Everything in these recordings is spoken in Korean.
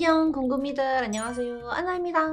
안녕 궁금이들 안녕하세요 안나입니다.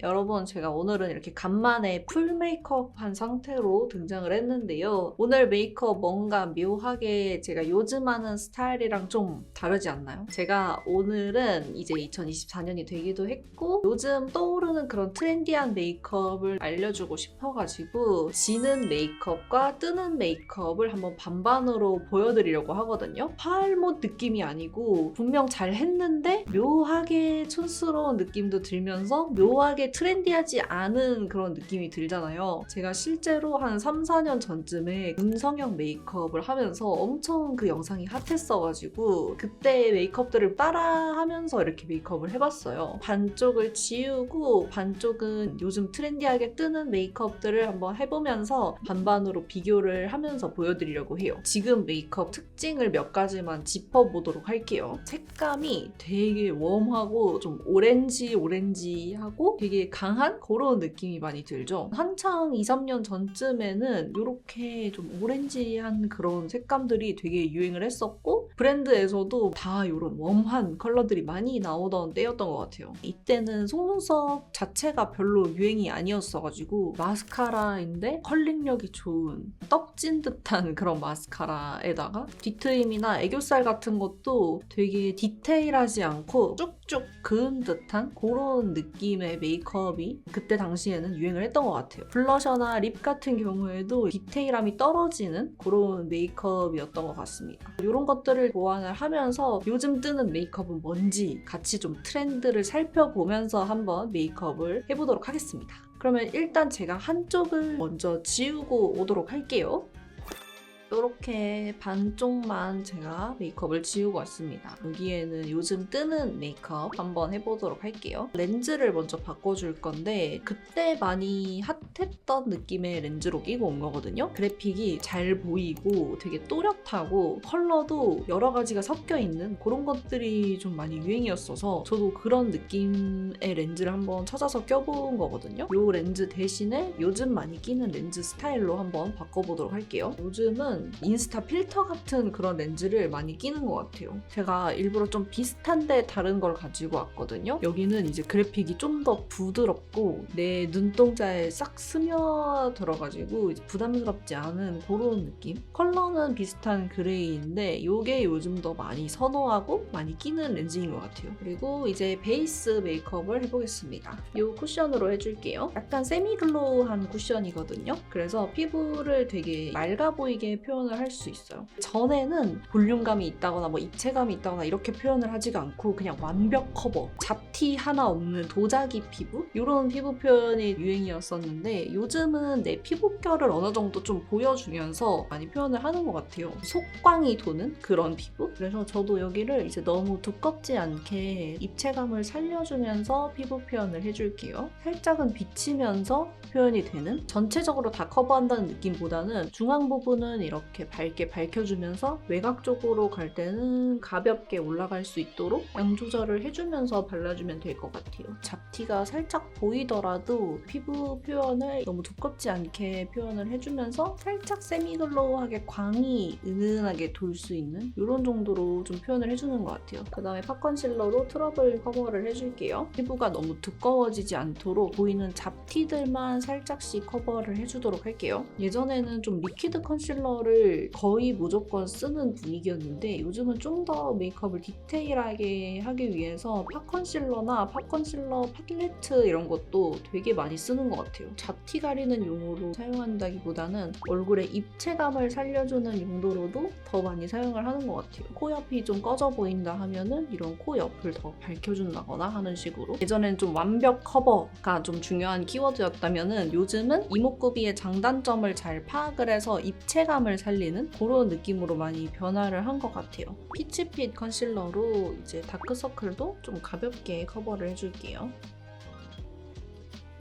여러분 제가 오늘은 이렇게 간만에 풀 메이크업 한 상태로 등장을 했는데요. 오늘 메이크업 뭔가 묘하게 제가 요즘 하는 스타일이랑 좀 다르지 않나요? 제가 오늘은 이제 2024년이 되기도 했고 요즘 떠오르는 그런 트렌디한 메이크업을 알려주고 싶어가지고 지는 메이크업과 뜨는 메이크업을 한번 반반으로 보여드리려고 하거든요. 파알못 느낌이 아니고 분명 잘 했는데 묘하게 촌스러운 느낌도 들면서 묘하게 트렌디하지 않은 그런 느낌이 들잖아요. 제가 실제로 한 3, 4년 전쯤에 음성형 메이크업을 하면서 엄청 그 영상이 핫했어가지고 그때 메이크업들을 따라하면서 이렇게 메이크업을 해봤어요. 반쪽을 지우고 반쪽은 요즘 트렌디하게 뜨는 메이크업들을 한번 해보면서 반반으로 비교를 하면서 보여드리려고 해요. 지금 메이크업 특징을 몇 가지만 짚어보도록 할게요. 색감이 되게 웜하고 좀 오렌지하고 되게 강한 그런 느낌이 많이 들죠. 한창 2, 3년 전쯤에는 이렇게 좀 오렌지한 그런 색감들이 되게 유행을 했었고 브랜드에서도 다 이런 웜한 컬러들이 많이 나오던 때였던 것 같아요. 이때는 속눈썹 자체가 별로 유행이 아니었어가지고 마스카라인데 컬링력이 좋은 떡진 듯한 그런 마스카라에다가 뒤트임이나 애교살 같은 것도 되게 디테일하지 않고 쭉쭉 그은 듯한 그런 느낌의 메이크업이 그때 당시에는 유행을 했던 것 같아요. 블러셔나 립 같은 경우에도 디테일함이 떨어지는 그런 메이크업이었던 것 같습니다. 이런 것들을 보완을 하면서 요즘 뜨는 메이크업은 뭔지 같이 좀 트렌드를 살펴보면서 한번 메이크업을 해보도록 하겠습니다. 그러면 일단 제가 한쪽을 먼저 지우고 오도록 할게요. 이렇게 반쪽만 제가 메이크업을 지우고 왔습니다. 여기에는 요즘 뜨는 메이크업 한번 해보도록 할게요. 렌즈를 먼저 바꿔줄 건데 그때 많이 핫했던 느낌의 렌즈로 끼고 온 거거든요. 그래픽이 잘 보이고 되게 또렷하고 컬러도 여러 가지가 섞여 있는 그런 것들이 좀 많이 유행이었어서 저도 그런 느낌의 렌즈를 한번 찾아서 껴본 거거든요. 이 렌즈 대신에 요즘 많이 끼는 렌즈 스타일로 한번 바꿔보도록 할게요. 요즘은 인스타 필터 같은 그런 렌즈를 많이 끼는 것 같아요. 제가 일부러 좀 비슷한데 다른 걸 가지고 왔거든요. 여기는 이제 그래픽이 좀 더 부드럽고 내 눈동자에 싹 스며들어가지고 부담스럽지 않은 그런 느낌? 컬러는 비슷한 그레이인데 이게 요즘 더 많이 선호하고 많이 끼는 렌즈인 것 같아요. 그리고 이제 베이스 메이크업을 해보겠습니다. 이 쿠션으로 해줄게요. 약간 세미글로우한 쿠션이거든요. 그래서 피부를 되게 맑아 보이게 표현을 할 수 있어요. 전에는 볼륨감이 있다거나 뭐 입체감이 있다거나 이렇게 표현을 하지가 않고 그냥 완벽 커버, 잡티 하나 없는 도자기 피부? 이런 피부 표현이 유행이었었는데 요즘은 내 피부결을 어느 정도 좀 보여주면서 많이 표현을 하는 것 같아요. 속광이 도는 그런 피부? 그래서 저도 여기를 이제 너무 두껍지 않게 입체감을 살려주면서 피부 표현을 해줄게요. 살짝은 비치면서 표현이 되는? 전체적으로 다 커버한다는 느낌보다는 중앙 부분은 이렇게 밝게 밝혀주면서 외곽 쪽으로 갈 때는 가볍게 올라갈 수 있도록 양 조절을 해주면서 발라주면 될 것 같아요. 잡티가 살짝 보이더라도 피부 표현을 너무 두껍지 않게 표현을 해주면서 살짝 세미글로우하게 광이 은은하게 돌 수 있는 이런 정도로 좀 표현을 해주는 것 같아요. 그 다음에 팝 컨실러로 트러블 커버를 해줄게요. 피부가 너무 두꺼워지지 않도록 보이는 잡티들만 살짝씩 커버를 해주도록 할게요. 예전에는 좀 리퀴드 컨실러를 거의 무조건 쓰는 분위기였는데 요즘은 좀 더 메이크업을 디테일하게 하기 위해서 팝 컨실러나 팝 컨실러 팔레트 이런 것도 되게 많이 쓰는 것 같아요. 잡티 가리는 용으로 사용한다기보다는 얼굴에 입체감을 살려주는 용도로도 더 많이 사용을 하는 것 같아요. 코 옆이 좀 꺼져 보인다 하면은 이런 코 옆을 더 밝혀준다거나 하는 식으로. 예전엔 좀 완벽 커버가 좀 중요한 키워드였다면은 요즘은 이목구비의 장단점을 잘 파악을 해서 입체감을 살리는 그런 느낌으로 많이 변화를 한 것 같아요. 피치핏 컨실러로 이제 다크서클도 좀 가볍게 커버를 해줄게요.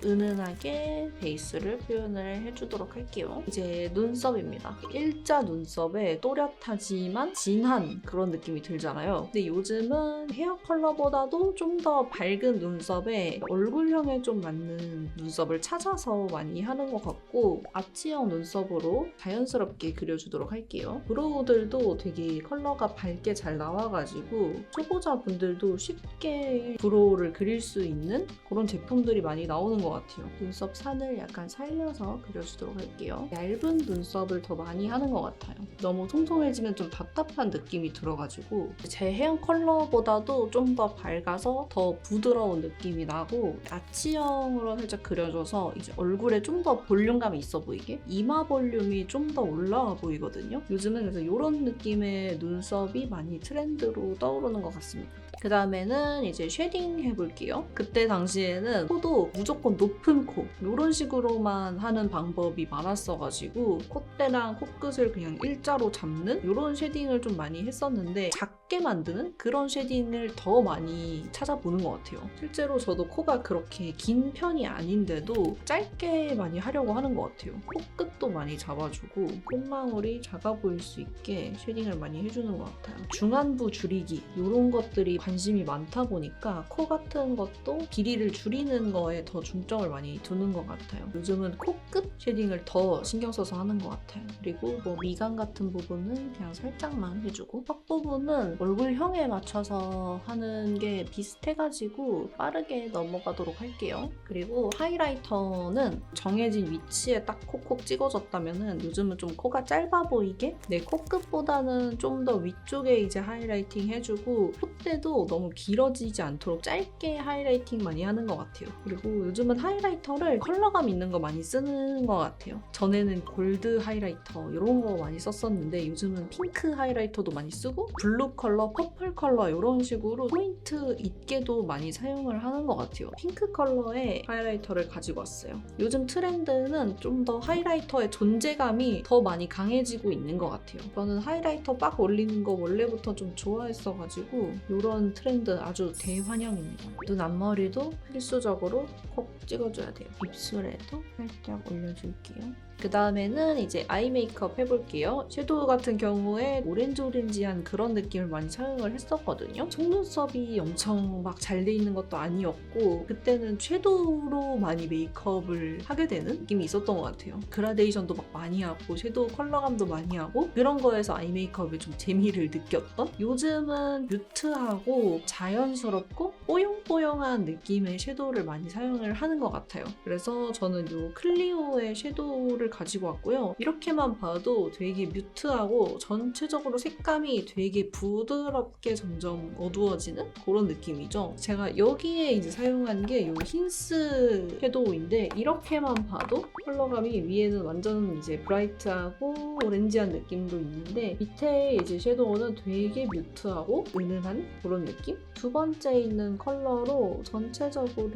은은하게 베이스를 표현을 해주도록 할게요. 이제 눈썹입니다. 일자 눈썹에 또렷하지만 진한 그런 느낌이 들잖아요. 근데 요즘은 헤어 컬러보다도 좀 더 밝은 눈썹에 얼굴형에 좀 맞는 눈썹을 찾아서 많이 하는 것 같고 아치형 눈썹으로 자연스럽게 그려주도록 할게요. 브로우들도 되게 컬러가 밝게 잘 나와가지고 초보자분들도 쉽게 브로우를 그릴 수 있는 그런 제품들이 많이 나오는 것 같아요. 눈썹 산을 약간 살려서 그려주도록 할게요. 얇은 눈썹을 더 많이 하는 것 같아요. 너무 통통해지면 좀 답답한 느낌이 들어가지고 제 헤어 컬러보다도 좀 더 밝아서 더 부드러운 느낌이 나고 아치형으로 살짝 그려줘서 이제 얼굴에 좀 더 볼륨감이 있어 보이게 이마 볼륨이 좀 더 올라와 보이거든요. 요즘은 그래서 이런 느낌의 눈썹이 많이 트렌드로 떠오르는 것 같습니다. 그 다음에는 이제 쉐딩 해볼게요. 그때 당시에는 코도 무조건 높은 코 이런 식으로만 하는 방법이 많았어가지고 콧대랑 코끝을 그냥 일자로 잡는 이런 쉐딩을 좀 많이 했었는데 작게 만드는 그런 쉐딩을 더 많이 찾아보는 것 같아요. 실제로 저도 코가 그렇게 긴 편이 아닌데도 짧게 많이 하려고 하는 것 같아요. 코끝도 많이 잡아주고 콧망울이 작아 보일 수 있게 쉐딩을 많이 해주는 것 같아요. 중안부 줄이기 이런 것들이 관심이 많다 보니까 코 같은 것도 길이를 줄이는 거에 더 중점을 많이 두는 것 같아요. 요즘은 코끝 쉐딩을 더 신경 써서 하는 것 같아요. 그리고 뭐 미간 같은 부분은 그냥 살짝만 해주고 턱 부분은 얼굴형에 맞춰서 하는 게 비슷해가지고 빠르게 넘어가도록 할게요. 그리고 하이라이터는 정해진 위치에 딱 콕콕 찍어줬다면은 요즘은 좀 코가 짧아 보이게 내 코끝보다는 좀 더 위쪽에 이제 하이라이팅 해주고 콧대도 너무 길어지지 않도록 짧게 하이라이팅 많이 하는 것 같아요. 그리고 요즘은 하이라이터를 컬러감 있는 거 많이 쓰는 것 같아요. 전에는 골드 하이라이터 이런 거 많이 썼었는데 요즘은 핑크 하이라이터도 많이 쓰고 블루 컬러, 퍼플 컬러 이런 식으로 포인트 있게도 많이 사용을 하는 것 같아요. 핑크 컬러의 하이라이터를 가지고 왔어요. 요즘 트렌드는 좀 더 하이라이터의 존재감이 더 많이 강해지고 있는 것 같아요. 저는 하이라이터 빡 올리는 거 원래부터 좀 좋아했어가지고 이런 트렌드 아주 대환영입니다. 눈 앞머리도 필수적으로 콕 찍어줘야 돼요. 입술에도 살짝 올려줄게요. 그 다음에는 이제 아이 메이크업 해볼게요. 섀도우 같은 경우에 오렌지한 그런 느낌을 많이 사용을 했었거든요. 속눈썹이 엄청 막 잘 돼 있는 것도 아니었고 그때는 섀도우로 많이 메이크업을 하게 되는 느낌이 있었던 것 같아요. 그라데이션도 막 많이 하고 섀도우 컬러감도 많이 하고 그런 거에서 아이 메이크업에 좀 재미를 느꼈던 요즘은 뮤트하고 자연스럽고 뽀용뽀용한 느낌의 섀도우를 많이 사용을 하는 것 같아요. 그래서 저는 이 클리오의 섀도우를 가지고 왔고요. 이렇게만 봐도 되게 뮤트하고 전체적으로 색감이 되게 부드럽게 점점 어두워지는 그런 느낌이죠. 제가 여기에 이제 사용한 게 이 힌스 섀도우인데 이렇게만 봐도 컬러감이 위에는 완전 이제 브라이트하고 오렌지한 느낌도 있는데 밑에 이제 섀도우는 되게 뮤트하고 은은한 그런 느낌? 두 번째 있는 컬러로 전체적으로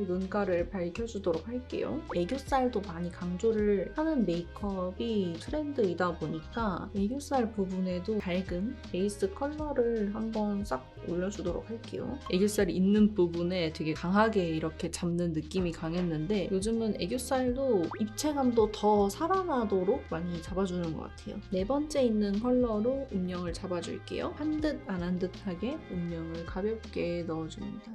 눈가를 밝혀주도록 할게요. 애교살도 많이 강조를 하는 메이크업이 트렌드이다 보니까 애교살 부분에도 밝은 베이스 컬러를 한번 싹 올려주도록 할게요. 애교살이 있는 부분에 되게 강하게 이렇게 잡는 느낌이 강했는데 요즘은 애교살도 입체감도 더 살아나도록 많이 잡아주는 것 같아요. 네 번째 있는 컬러로 음영을 잡아줄게요. 한 듯 안 한 듯하게 음영을 가볍게 넣어줍니다.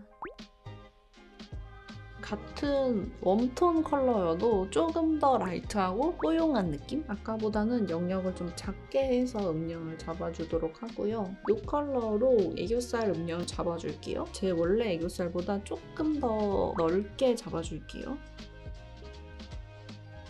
같은 웜톤 컬러여도 조금 더 라이트하고 뽀용한 느낌? 아까보다는 영역을 좀 작게 해서 음영을 잡아주도록 하고요. 이 컬러로 애교살 음영 잡아줄게요. 제 원래 애교살보다 조금 더 넓게 잡아줄게요.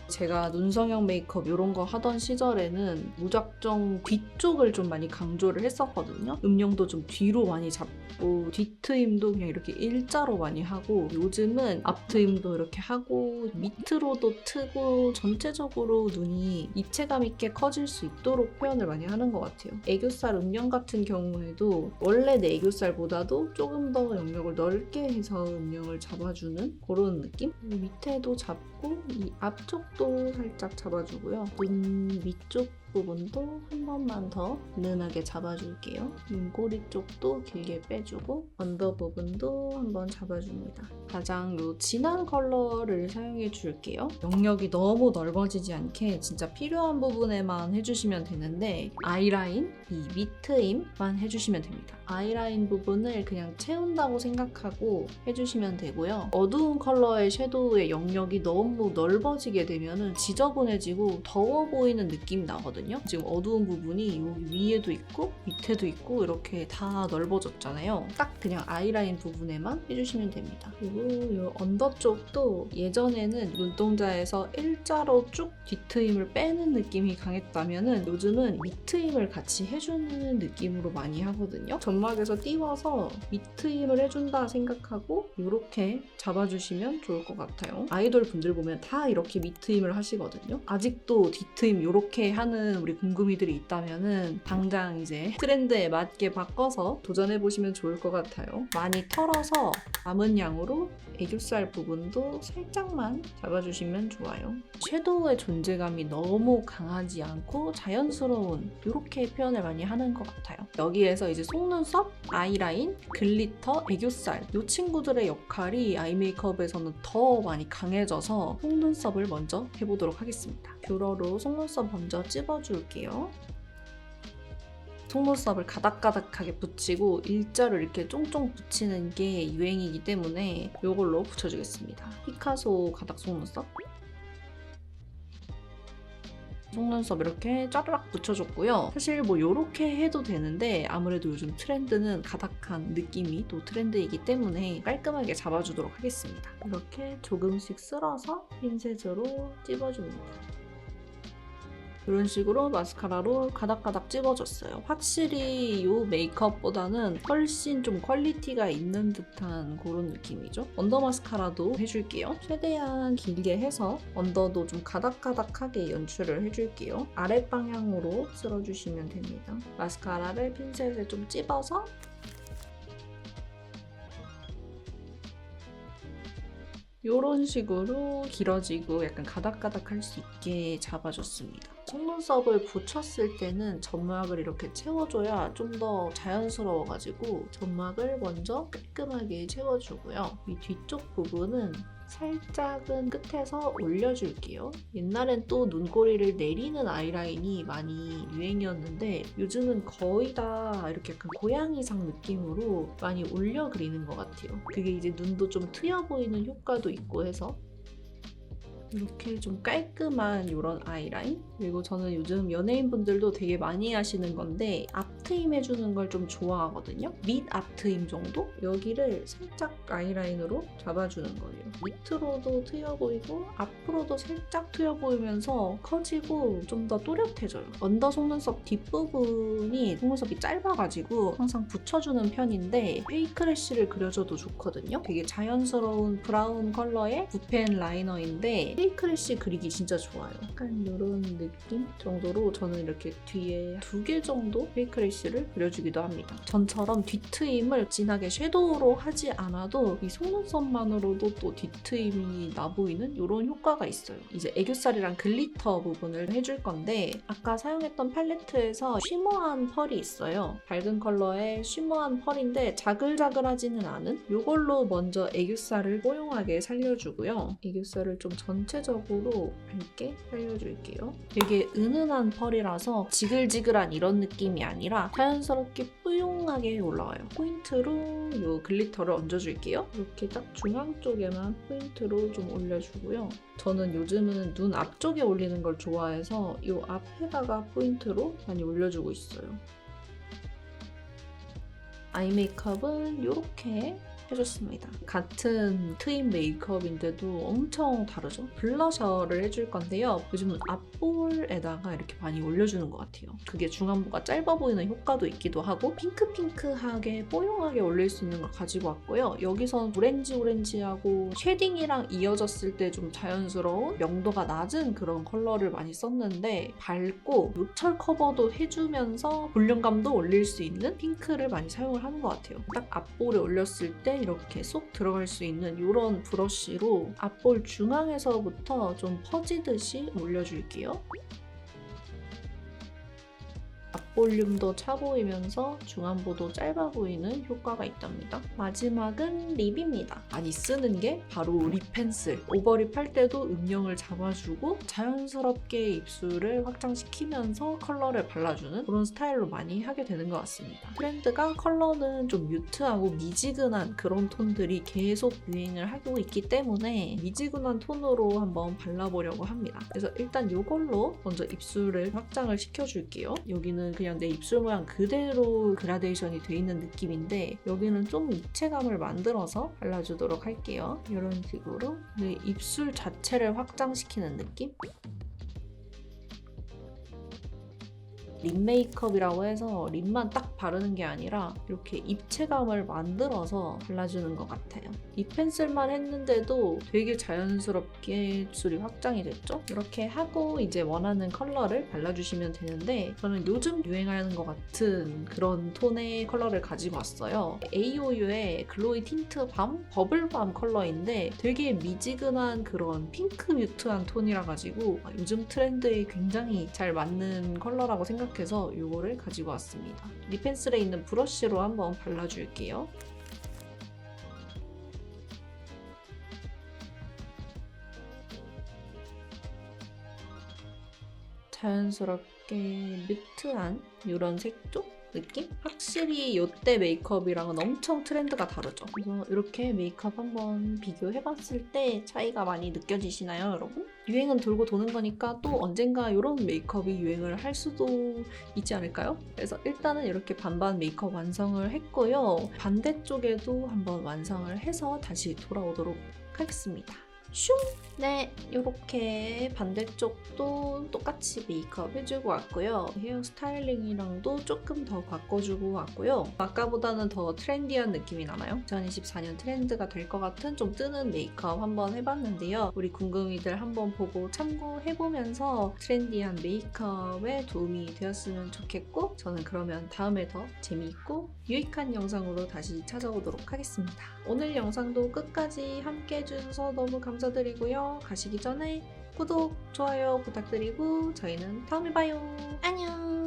제가 눈성형 메이크업 이런 거 하던 시절에는 무작정 뒤쪽을 좀 많이 강조를 했었거든요. 음영도 좀 뒤로 많이 잡고 뒤트임도 그냥 이렇게 일자로 많이 하고 요즘은 앞트임도 이렇게 하고 밑으로도 트고 전체적으로 눈이 입체감 있게 커질 수 있도록 표현을 많이 하는 것 같아요. 애교살 음영 같은 경우에도 원래 내 애교살보다도 조금 더 영역을 넓게 해서 음영을 잡아주는 그런 느낌? 밑에도 잡고 이 앞쪽도 살짝 잡아주고요. 눈 위쪽 부분도 한 번만 더 은은하게 잡아줄게요. 눈꼬리 쪽도 길게 빼주고 언더 부분도 한번 잡아줍니다. 가장 진한 컬러를 사용해 줄게요. 영역이 너무 넓어지지 않게 진짜 필요한 부분에만 해주시면 되는데 아이라인, 이 밑트임만 해주시면 됩니다. 아이라인 부분을 그냥 채운다고 생각하고 해주시면 되고요. 어두운 컬러의 섀도우의 영역이 너무 넓어지게 되면 지저분해지고 더워 보이는 느낌이 나거든요. 지금 어두운 부분이 여기 위에도 있고 밑에도 있고 이렇게 다 넓어졌잖아요. 딱 그냥 아이라인 부분에만 해주시면 됩니다. 그리고 이 언더 쪽도 예전에는 눈동자에서 일자로 쭉 뒤트임을 빼는 느낌이 강했다면 요즘은 밑트임을 같이 해주는 느낌으로 많이 하거든요. 점막에서 띄워서 밑트임을 해준다 생각하고 이렇게 잡아주시면 좋을 것 같아요. 아이돌 분들 보면 다 이렇게 밑트임을 하시거든요. 아직도 뒤트임 이렇게 하는 우리 궁금이들이 있다면 당장 이제 트렌드에 맞게 바꿔서 도전해보시면 좋을 것 같아요. 많이 털어서 남은 양으로 애교살 부분도 살짝만 잡아주시면 좋아요. 섀도우의 존재감이 너무 강하지 않고 자연스러운 이렇게 표현을 많이 하는 것 같아요. 여기에서 이제 속눈썹, 아이라인, 글리터, 애교살 이 친구들의 역할이 아이 메이크업에서는 더 많이 강해져서 속눈썹을 먼저 해보도록 하겠습니다. 뷰러로 속눈썹 먼저 찝어줄게요. 속눈썹을 가닥가닥하게 붙이고 일자로 이렇게 쫑쫑 붙이는 게 유행이기 때문에 이걸로 붙여주겠습니다. 피카소 가닥 속눈썹. 속눈썹 이렇게 짜르락 붙여줬고요. 사실 뭐 이렇게 해도 되는데 아무래도 요즘 트렌드는 가닥한 느낌이 또 트렌드이기 때문에 깔끔하게 잡아주도록 하겠습니다. 이렇게 조금씩 쓸어서 핀셋으로 찝어줍니다. 이런 식으로 마스카라로 가닥가닥 찝어줬어요. 확실히 이 메이크업보다는 훨씬 좀 퀄리티가 있는 듯한 그런 느낌이죠. 언더 마스카라도 해줄게요. 최대한 길게 해서 언더도 좀 가닥가닥하게 연출을 해줄게요. 아랫방향으로 쓸어주시면 됩니다. 마스카라를 핀셋에 좀 찝어서 이런 식으로 길어지고 약간 가닥가닥할 수 있게 잡아줬습니다. 속눈썹을 붙였을 때는 점막을 이렇게 채워줘야 좀 더 자연스러워가지고 점막을 먼저 깔끔하게 채워주고요. 이 뒤쪽 부분은 살짝은 끝에서 올려줄게요. 옛날엔 또 눈꼬리를 내리는 아이라인이 많이 유행이었는데 요즘은 거의 다 이렇게 약간 고양이상 느낌으로 많이 올려 그리는 것 같아요. 그게 이제 눈도 좀 트여 보이는 효과도 있고 해서 이렇게 좀 깔끔한 이런 아이라인. 그리고 저는 요즘 연예인분들도 되게 많이 하시는 건데 앞트임 해주는 걸 좀 좋아하거든요. 밑 앞트임 정도? 여기를 살짝 아이라인으로 잡아주는 거예요. 밑으로도 트여 보이고 앞으로도 살짝 트여 보이면서 커지고 좀 더 또렷해져요. 언더 속눈썹 뒷부분이 속눈썹이 짧아가지고 항상 붙여주는 편인데 페이크래쉬를 그려줘도 좋거든요. 되게 자연스러운 브라운 컬러의 붓펜 라이너인데 페이크래쉬 그리기 진짜 좋아요. 약간 이런 느낌 정도로 저는 이렇게 뒤에 2개 정도 페이크래쉬를 그려주기도 합니다. 전처럼 뒤트임을 진하게 섀도우로 하지 않아도 이 속눈썹만으로도 또 뒤트임이 나 보이는 이런 효과가 있어요. 이제 애교살이랑 글리터 부분을 해줄 건데 아까 사용했던 팔레트에서 쉬머한 펄이 있어요. 밝은 컬러의 쉬머한 펄인데 자글자글하지는 않은 이걸로 먼저 애교살을 뽀용하게 살려주고요. 애교살을 좀 전체적으로 밝게 살려줄게요. 되게 은은한 펄이라서 지글지글한 이런 느낌이 아니라 자연스럽게 뽀용하게 올라와요. 포인트로 이 글리터를 얹어줄게요. 이렇게 딱 중앙 쪽에만 포인트로 좀 올려주고요. 저는 요즘은 눈 앞쪽에 올리는 걸 좋아해서 이 앞에다가 포인트로 많이 올려주고 있어요. 아이 메이크업은 이렇게 해줬습니다. 같은 트임 메이크업인데도 엄청 다르죠? 블러셔를 해줄 건데요. 요즘은 앞볼에다가 이렇게 많이 올려주는 것 같아요. 그게 중안부가 짧아 보이는 효과도 있기도 하고 핑크핑크하게 뽀용하게 올릴 수 있는 걸 가지고 왔고요. 여기선 오렌지하고 쉐딩이랑 이어졌을 때 좀 자연스러운 명도가 낮은 그런 컬러를 많이 썼는데 밝고 노철 커버도 해주면서 볼륨감도 올릴 수 있는 핑크를 많이 사용을 하는 것 같아요. 딱 앞볼에 올렸을 때 이렇게 쏙 들어갈 수 있는 이런 브러쉬로 앞볼 중앙에서부터 좀 퍼지듯이 올려줄게요. 볼륨도 차 보이면서 중안부도 짧아 보이는 효과가 있답니다. 마지막은 립입니다. 많이 쓰는 게 바로 립 펜슬. 오버립 할 때도 음영을 잡아주고 자연스럽게 입술을 확장시키면서 컬러를 발라주는 그런 스타일로 많이 하게 되는 것 같습니다. 트렌드가 컬러는 좀 뮤트하고 미지근한 그런 톤들이 계속 유행을 하고 있기 때문에 미지근한 톤으로 한번 발라보려고 합니다. 그래서 일단 이걸로 먼저 입술을 확장을 시켜줄게요. 여기는 그냥 내 입술 모양 그대로 그라데이션이 돼 있는 느낌인데 여기는 좀 입체감을 만들어서 발라주도록 할게요. 이런 식으로 내 입술 자체를 확장시키는 느낌? 립 메이크업이라고 해서 립만 딱 바르는 게 아니라 이렇게 입체감을 만들어서 발라주는 것 같아요. 립 펜슬만 했는데도 되게 자연스럽게 입술이 확장이 됐죠? 이렇게 하고 이제 원하는 컬러를 발라주시면 되는데 저는 요즘 유행하는 것 같은 그런 톤의 컬러를 가지고 왔어요. AOU의 글로이 틴트 밤? 버블밤 컬러인데 되게 미지근한 그런 핑크 뮤트한 톤이라 가지고 요즘 트렌드에 굉장히 잘 맞는 컬러라고 생각해서 이거를 가지고 왔습니다. 립 펜슬에 있는 브러쉬로 한번 발라줄게요. 자연스럽게 뮤트한 이런 색조? 느낌? 확실히 이때 메이크업이랑은 엄청 트렌드가 다르죠. 그래서 이렇게 메이크업 한번 비교해봤을 때 차이가 많이 느껴지시나요, 여러분? 유행은 돌고 도는 거니까 또 언젠가 이런 메이크업이 유행을 할 수도 있지 않을까요? 그래서 일단은 이렇게 반반 메이크업 완성을 했고요. 반대쪽에도 한번 완성을 해서 다시 돌아오도록 하겠습니다. 슝! 네, 이렇게 반대쪽도 똑같이 메이크업 해주고 왔고요. 헤어 스타일링이랑도 조금 더 바꿔주고 왔고요. 아까보다는 더 트렌디한 느낌이 나나요? 2024년 트렌드가 될 것 같은 좀 뜨는 메이크업 한번 해봤는데요. 우리 궁금이들 한번 보고 참고해보면서 트렌디한 메이크업에 도움이 되었으면 좋겠고 저는 그러면 다음에 더 재미있고 유익한 영상으로 다시 찾아오도록 하겠습니다. 오늘 영상도 끝까지 함께 해주셔서 너무 감사드리고요. 가시기 전에 구독, 좋아요 부탁드리고 저희는 다음에 봐요. 안녕!